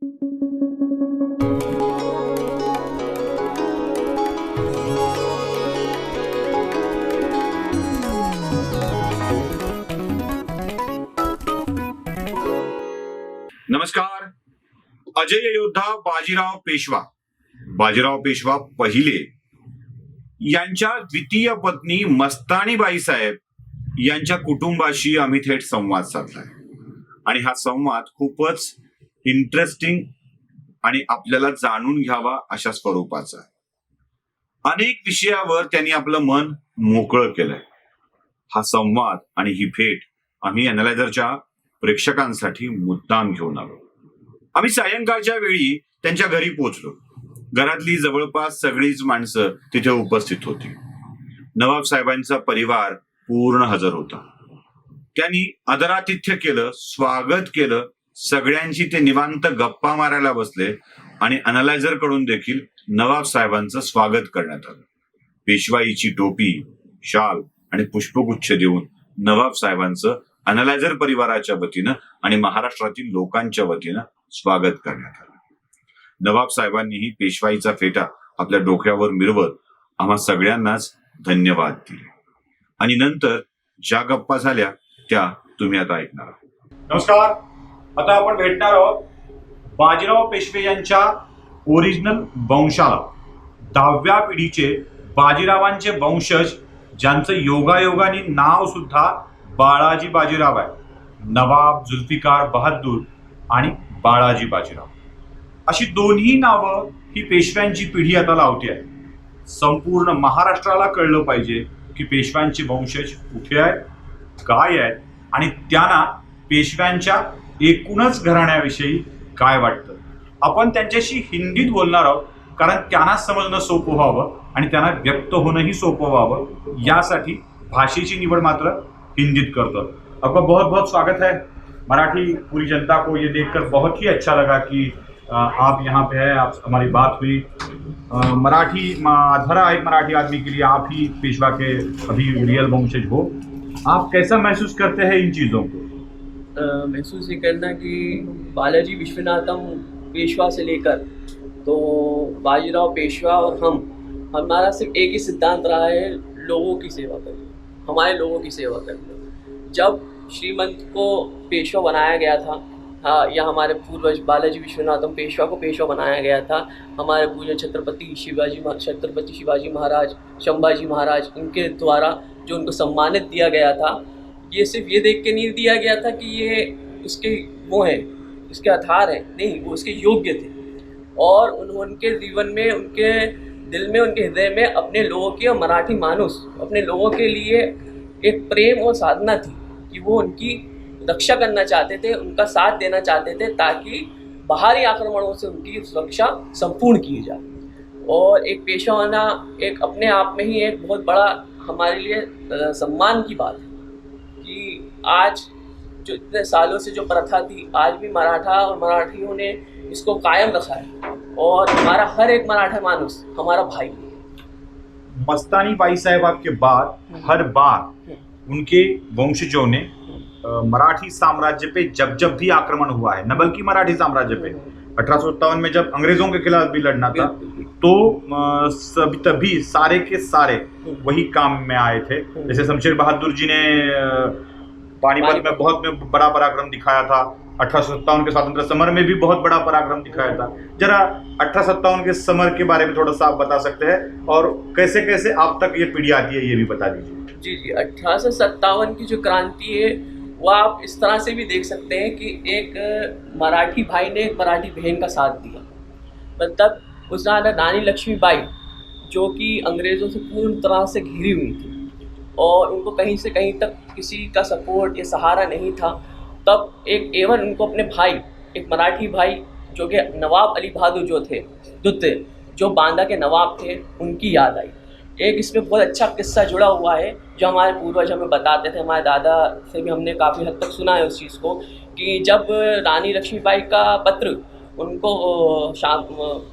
नमस्कार. अजय योद्धा बाजीराव पेशवा पहिले यांच्या द्वितीय पत्नी मस्तानीबाई साहेब यांच्या कुटुंबाशी आम्ही थेट संवाद साधलाय आणि हा संवाद खूपच इंटरेस्टिंग आणि आपल्याला जाणून घ्यावा अशा स्वरूपाचा आहे. अनेक विषयावर त्यांनी आपलं मन मोकळं केलंय. हा संवाद आणि ही भेट आम्ही अॅनालायझरच्या प्रेक्षकांसाठी मुद्दाम घेऊन आलो. आम्ही सायंकाळच्या वेळी त्यांच्या घरी पोहोचलो. घरातली जवळपास सगळीच माणसं तिथे उपस्थित होती. नवाब साहेबांचा परिवार पूर्ण हजर होता. त्यांनी आदरातिथ्य केलं, स्वागत केलं. सगळ्यांची ते निवांत गप्पा मारायला बसले आणि अॅनालायझर कडून देखील नवाब साहेबांचं स्वागत करण्यात आलं. पेशवाईची टोपी, शाल आणि पुष्पगुच्छ देऊन नवाब साहेबांचं अॅनालायझर परिवाराच्या वतीनं आणि महाराष्ट्रातील लोकांच्या वतीनं स्वागत करण्यात आलं. नवाब साहेबांनीही पेशवाईचा फेटा आपल्या डोक्यावर मिरवत आम्हा सगळ्यांनाच धन्यवाद दिले आणि नंतर ज्या गप्पा झाल्या त्या तुम्ही आता ऐकणार आहात. नमस्कार. आता आपण भेटणार आहोत बाजीराव पेशवे यांच्या ओरिजिनल वंशाला, 10व्या पिढीचे बाजीरावांचे वंशज, ज्यांचं योगायोगाने नाव सुद्धा बाळाजी बाजीराव आहे. नवाब जुल्फिकार बहादूर आणि बाळाजी बाजीराव अशी दोन्ही नावं ही पेशव्यांची पिढी आता लावते आहे. संपूर्ण महाराष्ट्राला कळलं पाहिजे की पेशव्यांचे वंशज कुठे आहेत, काय आहेत आणि त्यांना पेशव्यांच्या एकूणच घराण्याविषयी काय वाटतं. आपण त्यांच्याशी हिंदीत बोलणार आहोत कारण त्यांना समजणं सोपं व्हावं आणि त्यांना व्यक्त होणंही सोपं व्हावं, यासाठी भाषेची निवड मात्र हिंदीत करतो. आपका बहुत बहुत स्वागत है. मराठी पूरी जनता को ये देखकर बहुत ही अच्छा लगा कि आप यहाँ पे हैं, आप हमारी बात हुई. मराठी धरा एक मराठी आदमी के लिए आप ही पेशवा के अभी रियल वंशज हो. आप कैसा महसूस करते हैं इन चीज़ों को? महसूस ये करना कि बालाजी विश्वनाथम पेशवा से लेकर तो बाजीराव पेशवा और हमारा सिर्फ एक ही सिद्धांत रहा है, लोगों की सेवा करना, हमारे लोगों की सेवा करना. जब श्रीमंत को पेशवा बनाया गया था, हाँ, या हमारे पूर्वज बालाजी विश्वनाथम पेशवा को पेशवा बनाया गया था, हमारे पूर्वज छत्रपति शिवाजी महाराज, संभाजी महाराज, इनके द्वारा जो उनको सम्मानित दिया गया था, ये सिर्फ ये देख के नहीं दिया गया था कि ये उसके वो हैं, इसके आधार हैं, नहीं, वो उसके योग्य थे. और उनके जीवन में, उनके दिल में, उनके हृदय में अपने लोगों की और मराठी मानुस अपने लोगों के लिए एक प्रेम और साधना थी कि वो उनकी रक्षा करना चाहते थे, उनका साथ देना चाहते थे ताकि बाहरी आक्रमणों से उनकी सुरक्षा संपूर्ण की जाए. और एक पेशा होना एक अपने आप में ही एक बहुत बड़ा हमारे लिए सम्मान की बात है कि आज जो इतने सालों से जो प्रथा थी, आज भी मराठा और मराठियों ने इसको कायम रखा है और हमारा हर एक मराठा मानुस हमारा भाई है. मस्तानीबाई साहब के बाद हर बार उनके वंशजों ने मराठी साम्राज्य पे जब भी आक्रमण हुआ है, न बल्कि मराठी साम्राज्य पे 1857 में जब अंग्रेजों के खिलाफ भी लड़ना था तो तभी सारे के सारे वही काम में आए थे. जैसे शमशेर बहादुर जी ने पानीपत में बहुत बड़ा पराक्रम दिखाया था. 1857 के स्वतंत्र समर में भी बहुत बड़ा पराक्रम दिखाया था. जरा 1857 के समर के बारे में थोड़ा सा आप बता सकते हैं और कैसे कैसे आप तक ये पीढ़ी आती है, ये भी बता दीजिए. जी, 1857 की जो क्रांति है वो आप इस तरह से भी देख सकते हैं कि एक मराठी भाई ने एक मराठी बहन का साथ दिया. मतलब उस रानी लक्ष्मीबाई जो कि अंग्रेज़ों से पूर्ण तरह से घिरी हुई थी और उनको कहीं से कहीं तक किसी का सपोर्ट या सहारा नहीं था, तब एक एवं उनको अपने भाई, एक मराठी भाई जो कि नवाब अली बहादुर जो थे, जो बांदा के नवाब थे, उनकी याद आई. एक इसमें बहुत अच्छा किस्सा जुड़ा हुआ है जो हमारे पूर्वज हमें बताते थे. हमारे दादा से भी हमने काफ़ी हद तक सुना है उस चीज़ को कि जब रानी लक्ष्मीबाई का पत्र उनको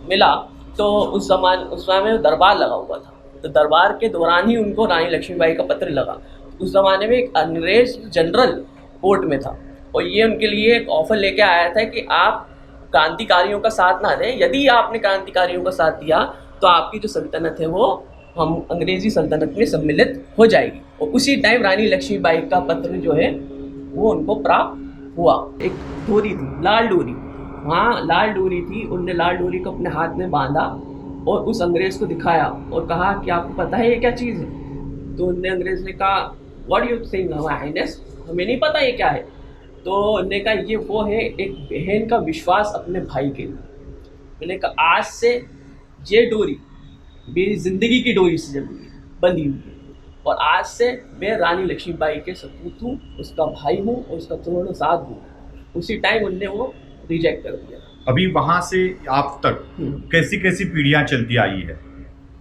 मिला तो उस समय में दरबार लगा हुआ था. तो दरबार के दौरान ही उनको रानी लक्ष्मीबाई का पत्र लगा. उस ज़माने में एक अंग्रेज जनरल कोर्ट में था और ये उनके लिए एक ऑफ़र लेके आया था कि आप क्रांतिकारियों का साथ ना दें। यदि आपने क्रांतिकारियों का साथ दिया तो आपकी जो सल्तनत है वो हम अंग्रेजी सल्तनत में सम्मिलित हो जाएगी। और उसी टाइम रानी लक्ष्मीबाई का पत्र जो है वो उनको प्राप्त हुआ। एक डोरी थी, लाल डोरी, वहाँ लाल डोरी थी, उनने लाल डोरी को अपने हाथ में बांधा और उस अंग्रेज़ को दिखाया और कहा कि आपको पता है ये क्या चीज़ है? तो उनने अंग्रेज़ ने कहा what you saying your highness, हमें नहीं पता ये क्या है। तो उन्होंने कहा ये वो है एक बहन का विश्वास अपने भाई के लिए। मैंने कहा आज से ये डोरी मेरी ज़िंदगी की डोरी से बंधी हुई है और आज से मैं रानी लक्ष्मीबाई के सपूत हूँ, उसका भाई हूँ और उसका पूर्ण साथ हूँ। उसी टाइम उनने वो रिजेक्ट कर दिया। अभी वहां से आप तक कैसी कैसी पीढ़ियां चलती आई है?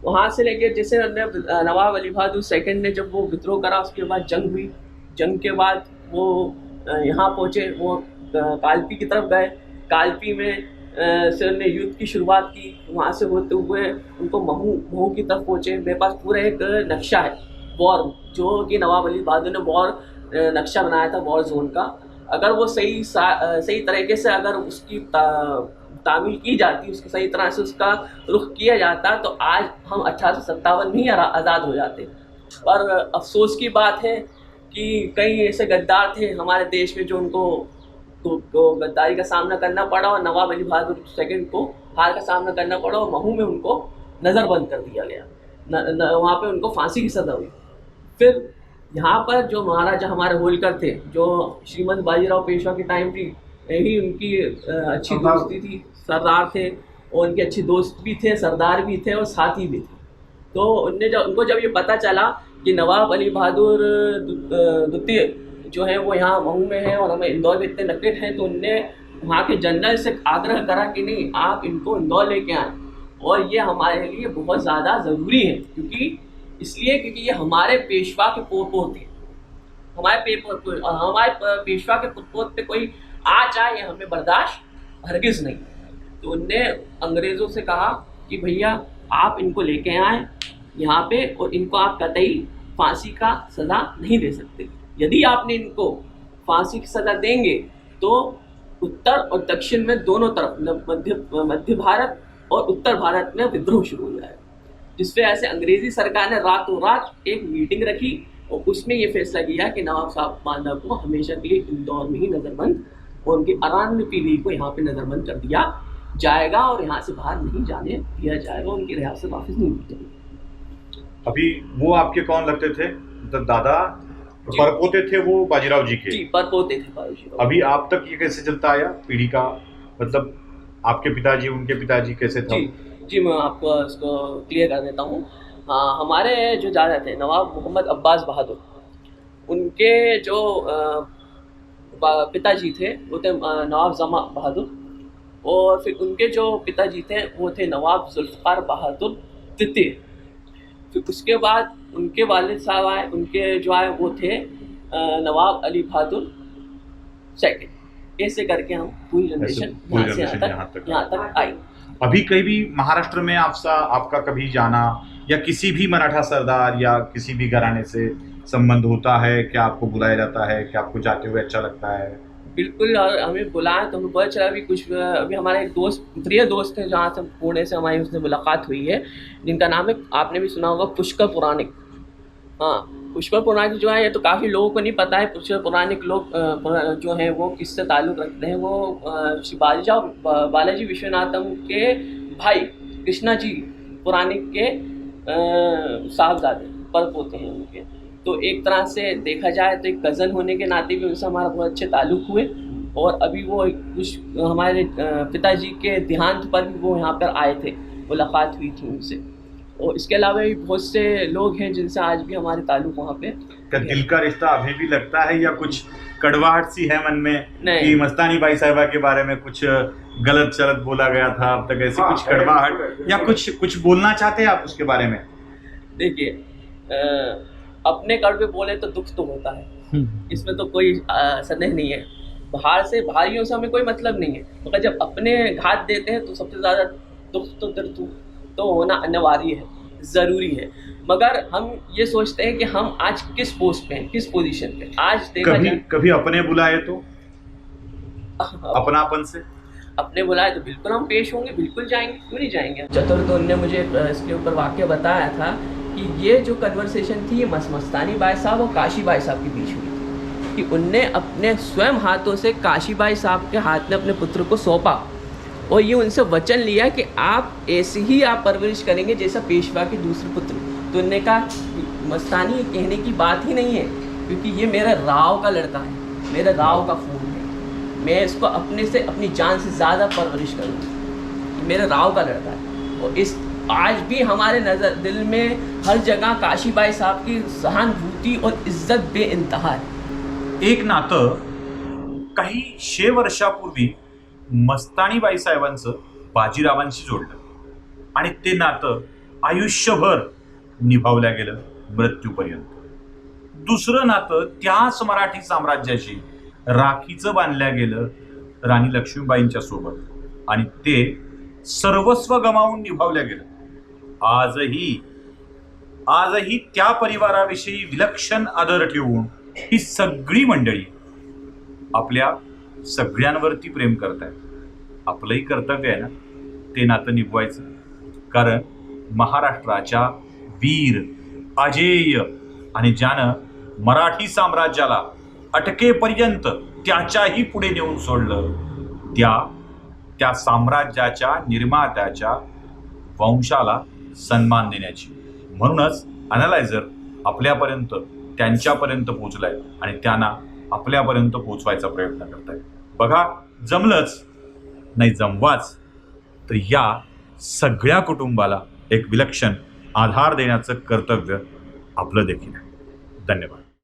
वहाँ से लेके जैसे नवाब अली बहादुर सेकंड ने जब वो विद्रोह करा, उसके बाद जंग हुई। जंग के बाद वो यहाँ पहुँचे, वो कालपी की तरफ गए। कालपी में से उन्होंने युद्ध की शुरुआत की। वहाँ से होते हुए उनको महू की तरफ पहुँचे। मेरे पास पूरा एक नक्शा है वॉर, जो कि नवाब अली बहादुर ने वॉर नक्शा बनाया था वॉर जोन का। अगर वो सही तरीके से अगर उसकी तामील की जाती, उसकी सही तरह से उसका रुख किया जाता तो आज हम 1857 में ही आज़ाद हो जाते। पर अफसोस की बात है कि कई ऐसे गद्दार थे हमारे देश में जो उनको तो गद्दारी का सामना करना पड़ा और नवाब अली बहादुर सेकंड को हार का सामना करना पड़ा और महू में उनको नज़रबंद कर दिया गया। वहाँ पे उनको फांसी की सज़ा हुई। फिर यहाँ पर जो महाराजा हमारे होलकर थे, जो श्रीमंत बाजीराव पेशवा की टाइम थी, यही उनकी अच्छी दोस्ती थी। सरदार थे और उनके अच्छे दोस्त भी थे, सरदार भी थे और साथी भी थे। तो उनको जब ये पता चला कि नवाब अली बहादुर द्वितीय जो है वो यहाँ महू में है और हमें इंदौर में इतने नकेट हैं, तो उनने वहाँ के जनरल से आग्रह करा कि नहीं, आप इनको इंदौर लेके आएँ और ये हमारे लिए बहुत ज़्यादा ज़रूरी है। क्योंकि ये हमारे पेशवा के पोते थे। हमारे पेशवा के पोत पे कोई आ जाए ये हमें बर्दाश्त हरगिज़ नहीं। तो उनने अंग्रेज़ों से कहा कि भैया आप इनको लेके आएँ यहाँ पे और इनको आप कतई फांसी का सज़ा नहीं दे सकते। यदि आपने इनको फांसी की सज़ा देंगे तो उत्तर और दक्षिण में दोनों तरफ, मध्य भारत और उत्तर भारत में विद्रोह शुरू हो जाएगा। जिस पे ऐसे अंग्रेज़ी सरकार ने रातों रात एक मीटिंग रखी और उसमें ये फैसला किया कि नवाब साहब बांदा को हमेशा के लिए इंदौर में ही नज़रबंद और उनकी अरान्य पीढ़ी को यहाँ पे नज़रबंद कर दिया जाएगा और यहाँ से बाहर नहीं जाने दिया जाएगा, उनकी रियासत से वापस नहीं दी जाएगी। अभी वो आपके कौन लगते थे? मतलब दादा परपोते थे वो बाजीराव जी के? जी, परपोते थे बाजीराव। अभी आप तक ये कैसे चलता आया पीढ़ी का, मतलब आपके पिताजी उनके पिताजी कैसे था? जी, मैं आपको इसको क्लियर कर देता हूँ। हाँ, हमारे जो दादा थे नवाब मोहम्मद अब्बास बहादुर, उनके जो पिताजी थे वो थे नवाब जमा बहादुर और फिर उनके जो पिताजी थे वो थे नवाब जुल्फ़िकार बहादुर तृतीय। फिर उसके बाद उनके वालिद साहब आए, उनके जो आए वो थे नवाब अली बहादुर सेकंड। ऐसे करके हम पूरी जनरेशन यहाँ तक आई। अभी कहीं भी महाराष्ट्र में आपका कभी जाना या किसी भी मराठा सरदार या किसी भी घराने से संबंध होता है? क्या आपको बुलाया जाता है? क्या आपको जाते हुए अच्छा लगता है? बिल्कुल, और हमें बुलाया तो हमें पता चला। अभी हमारा एक प्रिय दोस्त है जहाँ से पुणे से हमारी उससे मुलाकात हुई है, जिनका नाम है, आपने भी सुना होगा, पुष्कर पुराणिक। हाँ, पुष्कर पुराणिक जो है ये तो काफ़ी लोगों को नहीं पता है। पुष्कर पुराणिक लोग जो हैं वो किससे ताल्लुक़ रखते हैं, वो श्री बालाजी विश्वनाथम के भाई कृष्णा जी पुराणिक के साहबजादे परपोते हैं उनके। तो एक तरह से देखा जाए तो एक कज़न होने के नाते भी उनसे हमारा बहुत अच्छे ताल्लुक़ हुए। और अभी वो कुछ हमारे पिताजी के देहांत पर भी वो यहाँ पर आए थे, मुलाकात हुई थी उनसे। और इसके अलावा भी बहुत से लोग हैं जिनसे आज भी हमारे ताल्लुक़ वहाँ पे। क्या दिल का रिश्ता अभी भी लगता है या कुछ कड़वाहट सी है मन में कि मस्तानी बाई साहिबा के बारे में कुछ गलत चलत बोला गया था अब तक, ऐसी कुछ कड़वाहट या कुछ बोलना चाहते हैं आप उसके बारे में? देखिए, अपने कड़वे बोले तो दुख तो होता है, इसमें तो कोई संदेह नहीं है। बाहरियों से हमें कोई मतलब नहीं है, मगर जब अपने घात देते हैं तो सबसे ज़्यादा दुख तो दर्द तो होना अनिवार्य है, ज़रूरी है। मगर हम ये सोचते हैं कि हम आज किस पोस्ट पे हैं, किस पोजीशन पे। आज देखा जाए कभी अपने बुलाए तो अपनापन से अपने बुलाए तो बिल्कुल हम पेश होंगे, बिल्कुल जाएंगे, क्यों नहीं जाएंगे। चतुर्दोन ने मुझे इसके ऊपर वाक्य बताया था कि ये जो कन्वर्सेशन थी ये मस्तानी भाई साहब और काशी भाई साहब के बीच हुई थी, कि उनने अपने स्वयं हाथों से काशी भाई साहब के हाथ में अपने पुत्र को सौंपा और ये उनसे वचन लिया कि आप ऐसे ही आप परवरिश करेंगे जैसा पेशवा के दूसरे पुत्र। तो उनने कहा मस्तानी ये कहने की बात ही नहीं है, क्योंकि ये मेरा राव का लड़का है, मेरे राव का खून है, मैं इसको अपने से अपनी जान से ज़्यादा परवरिश करूँगा, ये मेरे राव का लड़का है। और इस आज भी हमारे नज़र दिल में हर जगह काशी भाई साहब की सहानुभूति और इज्जत बेइंतहा है। एक नातं काही 6 वर्षापूर्वी मस्तानीबाई साहेबांचं बाजीरावांशी जोडलं आणि ते नातं आयुष्यभर निभावल्या गेलं मृत्यूपर्यंत. दुसरं नातं त्याच मराठी साम्राज्याशी राखीचं बांधल्या गेलं राणी लक्ष्मीबाईंच्या सोबत आणि ते सर्वस्व गमावून निभावल्या गेलं. आजही त्या परिवाराविषयी विलक्षण आदर ठेवून ही सगळी मंडळी आपल्या सगळ्यांवरती प्रेम करतायत. आपलंही कर्तव्य आहे ना ते नातं निभवायचं, कारण महाराष्ट्राच्या वीर अजेय आणि ज्यानं मराठी साम्राज्याला अटकेपर्यंत त्याच्याही पुढे नेऊन सोडलं त्या साम्राज्याच्या निर्मात्याच्या वंशाला सन्मान देण्याची. म्हणूनच अनालायझर आपल्यापर्यंत त्यांच्यापर्यंत पोहोचलाय आणि त्यांना आपल्यापर्यंत पोहोचवायचा प्रयत्न करताय. बघा, जमलंच नाही जमवाच तर या सगळ्या कुटुंबाला एक विलक्षण आधार देण्याचं कर्तव्य आपलं देखील आहे. धन्यवाद.